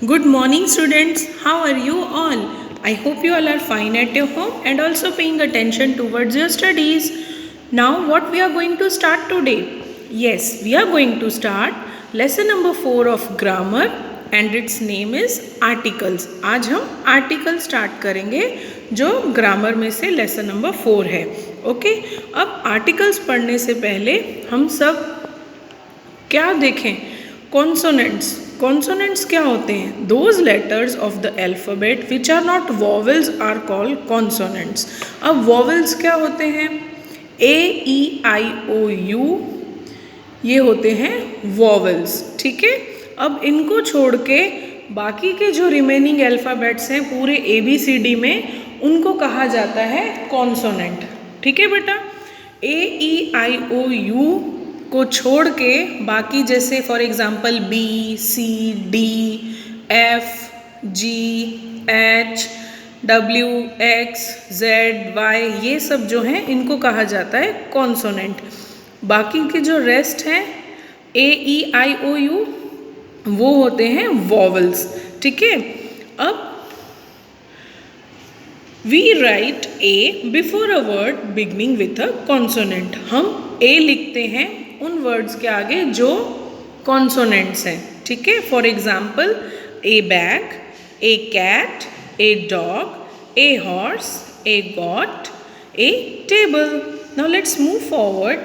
Good morning, students. How are you all? I hope you all are fine at your home and also paying attention towards your studies. Now, what we are going to start today? Yes, we are going to start lesson number 4 of grammar and its name is articles. आज हम article start करेंगे जो grammar में से lesson number 4 है. Okay, अब articles पढ़ने से पहले हम सब क्या देखें? कॉन्सोनेंट्स. कॉन्सोनेंट्स क्या होते हैं? Those letters of the alphabet which are not vowels are called consonants. अब वॉवेल्स क्या होते हैं? ए ई आई ओ यू, ये होते हैं वॉवेल्स. ठीक है, अब इनको छोड़ के बाकी के जो रिमेनिंग अल्फ़ाबेट्स हैं पूरे ए बी सी डी में, उनको कहा जाता है कॉन्सोनेंट. ठीक है बेटा, ए ई आई ओ यू को छोड़ के बाकी जैसे for example B C D F G H W X Z Y, ये सब जो हैं इनको कहा जाता है कॉन्सोनेंट. बाकी के जो रेस्ट हैं ए ई आई ओ यू, वो होते हैं वॉवल्स. ठीक है, अब we write a before a word beginning with a consonant. हम ए लिखते हैं उन वर्ड्स के आगे जो कॉन्सोनेंट्स हैं. ठीक है, for example a bag, a cat, a dog, a horse, a goat, a table. Now let's move forward.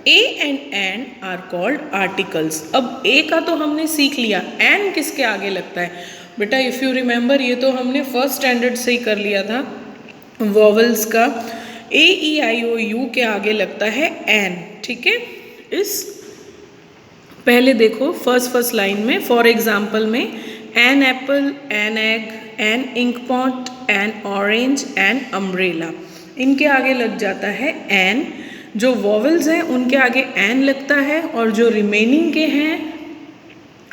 A and an are called articles. अब ए का तो हमने सीख लिया, एन किसके आगे लगता है? बेटा इफ़ यू रिमेंबर, ये तो हमने फर्स्ट स्टैंडर्ड से ही कर लिया था. वॉवल्स का ए ई आई ओ यू के आगे लगता है एन. ठीक है, इस पहले देखो फर्स्ट लाइन में फॉर एग्जाम्पल में an apple, an egg, an ink pot, an orange, an umbrella, इनके आगे लग जाता है एन. जो वॉवल्स हैं उनके आगे एन लगता है और जो रिमेनिंग के हैं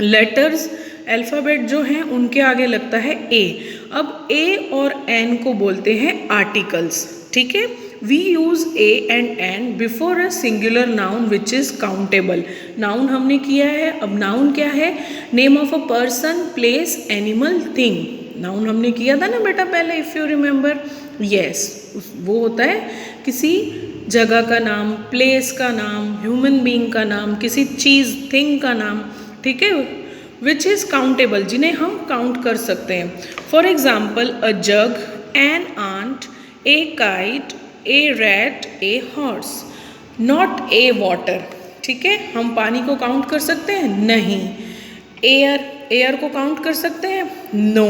लेटर्स अल्फ़ाबेट जो हैं उनके आगे लगता है ए. अब ए और एन को बोलते हैं आर्टिकल्स. ठीक है, we use a and an before a singular noun which is countable. Noun हमने किया है, अब नाउन क्या है? Name of a person, place, animal, thing. Noun हमने किया था ना बेटा पहले, इफ़ यू रिमेंबर. यस, वो होता है किसी जगह का नाम, प्लेस का नाम, ह्यूमन बीइंग का नाम, किसी चीज़ थिंग का नाम. ठीक है, विच इज़ काउंटेबल, जिन्हें हम काउंट कर सकते हैं. For example a jug, an ant, a kite, a rat, a horse. Not a water. ठीक है, हम पानी को काउंट कर सकते हैं? नहीं. एयर को काउंट कर सकते हैं? नो.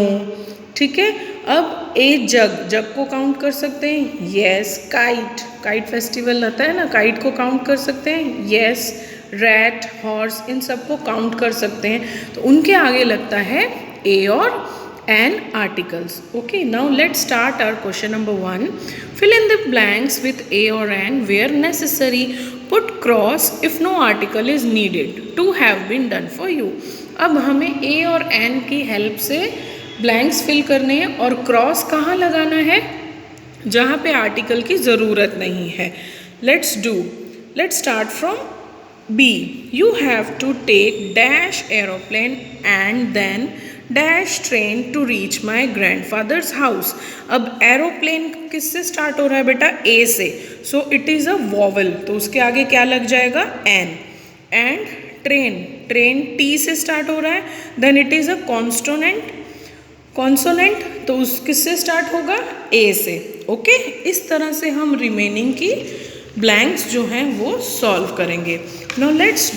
ठीक है, अब ए जग को काउंट कर सकते हैं? यस. काइट फेस्टिवल आता है ना, काइट को काउंट कर सकते हैं? यस. रैट, हॉर्स, इन सबको काउंट कर सकते हैं. तो उनके आगे लगता है ए और an articles. Okay, now let's start our question number 1. Fill in the blanks with a और an where necessary. Put cross if no article is needed to have been done for you. अब हमें ए और N की help से blanks fill करने हैं और cross कहाँ लगाना है? जहाँ पे आर्टिकल की ज़रूरत नहीं है. Let's start from B. You have to take dash aeroplane and then dash train to reach my grandfather's house. अब एरोप्लेन किससे स्टार्ट हो रहा है बेटा? A से. So it is a vowel, तो उसके आगे क्या लग जाएगा? N. एंड ट्रेन T से स्टार्ट हो रहा है, then it is a consonant, तो उस किससे स्टार्ट होगा? A से. ओके, इस तरह से हम रिमेनिंग की ब्लैंक्स जो हैं वो सॉल्व करेंगे. Now let's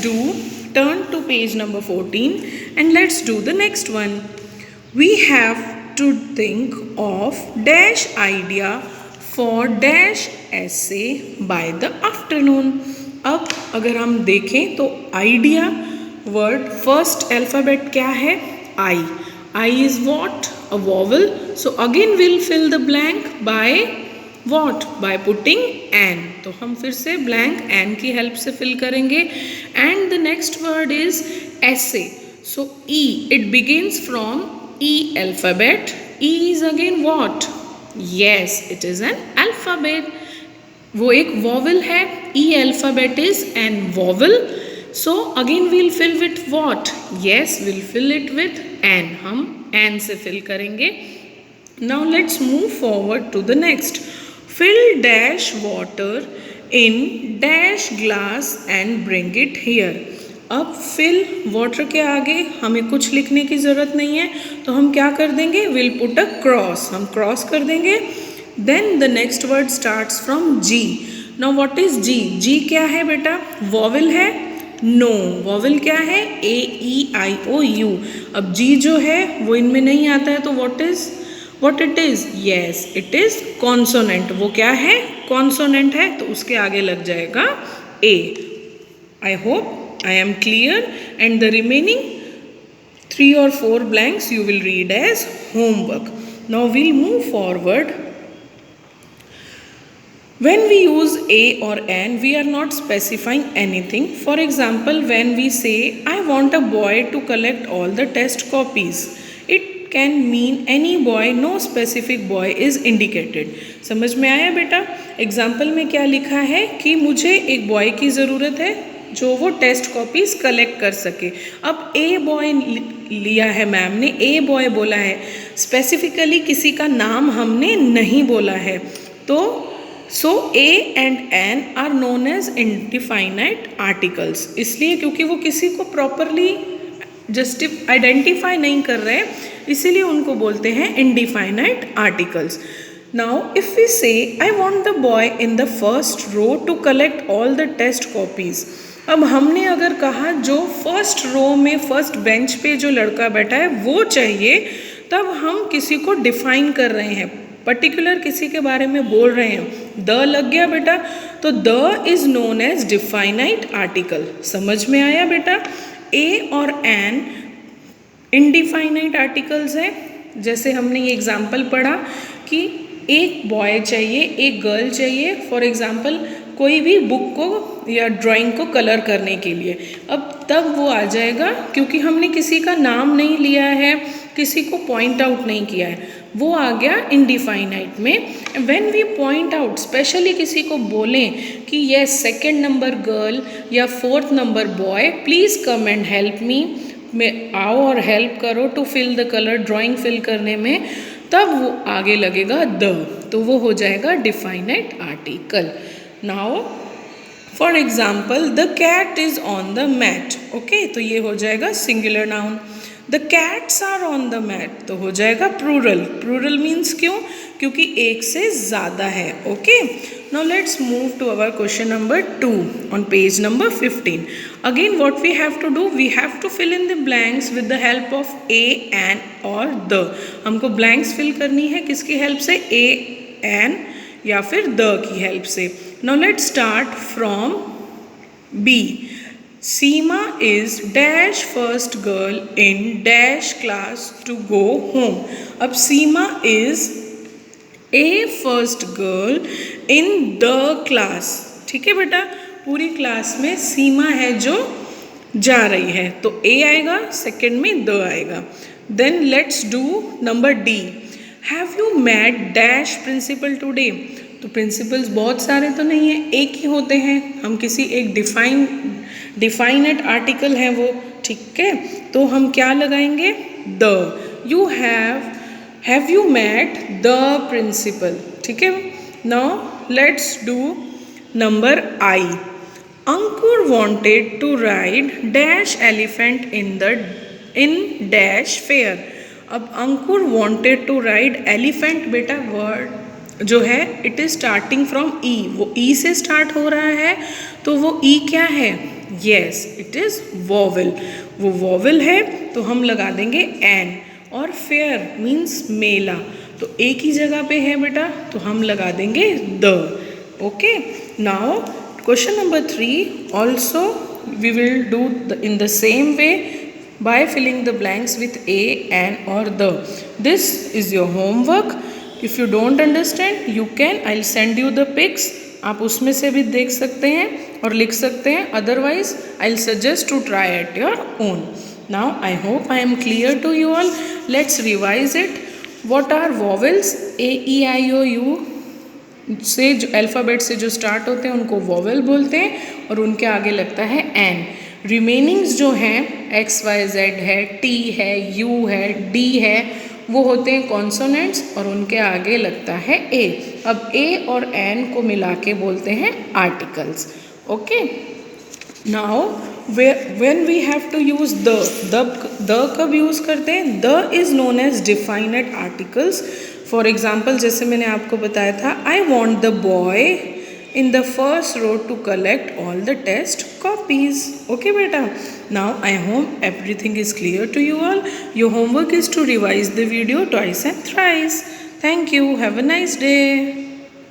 turn to page number 14 and let's do the next one. We have to think of dash idea for dash essay by the afternoon. अब अगर हम देखें तो आइडिया वर्ड फर्स्ट अल्फ़ाबेट क्या है? I is what? A vowel. So again will fill the blank by what? By putting an. तो हम फिर से ब्लैंक एन की हेल्प से फिल करेंगे. And the next word is essay. So E, it begins from E alphabet. E is again what? Yes, it is an alphabet. वो एक vowel है. E alphabet is an vowel. So again will fill with what? Yes, will fill it with an, हम an से fill करेंगे. Now let's move forward to the next. Fill dash water in dash glass and bring it here. अब fill water के आगे हमें कुछ लिखने की ज़रूरत नहीं है, तो हम क्या कर देंगे? विल पुट अ क्रॉस, हम क्रॉस कर देंगे. Then the next word starts from G. Now what is G? G क्या है बेटा? वॉवल है? नो, वॉवल क्या है? A E I O U. अब जी जो है वो इनमें नहीं आता है, तो what it is? Yes, it is consonant. वो क्या है? कॉन्सोनेंट है, तो उसके आगे लग जाएगा a. I hope I am clear, and the remaining 3 or 4 blanks you will read as homework. Now we'll move forward. When we use a or an, we are not specifying anything. For example, when we say, I want a boy to collect all the test copies, it can mean any boy, no specific boy is indicated. समझ में आया बेटा? Example में क्या लिखा है कि मुझे एक बॉय की ज़रूरत है जो वो टेस्ट कॉपीज़ कलेक्ट कर सके. अब ए बॉय लिया है मैम ने, ए बॉय बोला है, स्पेसिफिकली किसी का नाम हमने नहीं बोला है. तो so a and an are known as indefinite articles. इसलिए क्योंकि वो किसी को प्रॉपरली आइडेंटिफाई नहीं कर रहे, इसीलिए उनको बोलते हैं इंडिफाइनाइट articles. Now if we say I want the boy in the first row to collect all the test copies. अब हमने अगर कहा जो फर्स्ट रो में फर्स्ट बेंच पे जो लड़का बैठा है वो चाहिए, तब हम किसी को डिफाइन कर रहे हैं, पर्टिकुलर किसी के बारे में बोल रहे हैं. द लग गया बेटा, तो the is known as definite article. समझ में आया बेटा? ए और एन इनडिफाइनाइट आर्टिकल्स हैं. जैसे हमने ये एग्जाम्पल पढ़ा कि एक बॉय चाहिए, एक गर्ल चाहिए, फॉर एग्जाम्पल कोई भी बुक को या ड्राइंग को कलर करने के लिए. अब तब वो आ जाएगा क्योंकि हमने किसी का नाम नहीं लिया है, किसी को पॉइंट आउट नहीं किया है, वो आ गया इनडिफाइनाइट में. When we point out, specially किसी को बोलें कि ये सेकंड नंबर गर्ल या fourth number boy, please come and help me, में आओ और हेल्प करो to fill the colour, drawing fill करने में, तब वो आगे लगेगा द, तो वो हो जाएगा definite article. Now for example the cat is on the mat. Okay, तो ये हो जाएगा singular noun. The cats are on the mat, तो हो जाएगा प्लूरल. प्लूरल मीन्स क्यों? क्योंकि एक से ज़्यादा है. Okay, now let's move to our question number 2 on page number 15. Again what we have to do, we have to fill in the blanks with the help of a, an और the. हमको blanks fill करनी है किसकी help से? ए, N या फिर the की help से. Now let's start from B. Seema is dash first girl in dash class to go home. अब Seema is a first girl in the class. ठीक है बेटा, पूरी क्लास में सीमा है जो जा रही है, तो A आएगा, सेकेंड में द आएगा. Then let's do number D. Have you met dash principal today. तो प्रिंसिपल्स बहुत सारे तो नहीं है, एक ही होते हैं. हम किसी एक डिफाइनेट आर्टिकल है वो, ठीक है, तो हम क्या लगाएंगे? The. You have you met the principal. ठीक है. Now let's do number I. Ankur wanted to ride dash elephant in dash fair. अब Ankur wanted to ride elephant, बेटा वर्ड जो है it is starting from E, वो ई से start हो रहा है, तो वो ई क्या है? Yes, it is vowel. वो वॉवल है तो हम लगा देंगे एन. और फेयर मीन्स मेला, तो एक ही जगह पे है बेटा, तो हम लगा देंगे the. Okay, now question number 3 also we will do in the same way by filling the blanks with a, an or the. This is your homework. If you don't understand, you can, I'll send you the pics. आप उसमें से भी देख सकते हैं और लिख सकते हैं. Otherwise, I'll suggest to try at your own. Now, I hope I am clear to you all. Let's revise it. What are vowels? A, E, I, O, U से जो अल्फ़ाबेट से जो स्टार्ट होते हैं उनको वॉवेल बोलते हैं और उनके आगे लगता है एन. रिमेनिंग्स जो हैं XYZ है, T है, U है, D है, वो होते हैं कॉन्सोनेंट्स और उनके आगे लगता है A। अब A और N को मिला के बोलते हैं articles. Okay, now when we have to use the कब यूज़ करते हैं? The is known as defined articles. For example जैसे मैंने आपको बताया था, I want the boy in the first row to collect all the test copies. Okay beta, now I hope everything is clear to you all. Your homework is to revise the video twice and thrice. Thank you, have a nice day.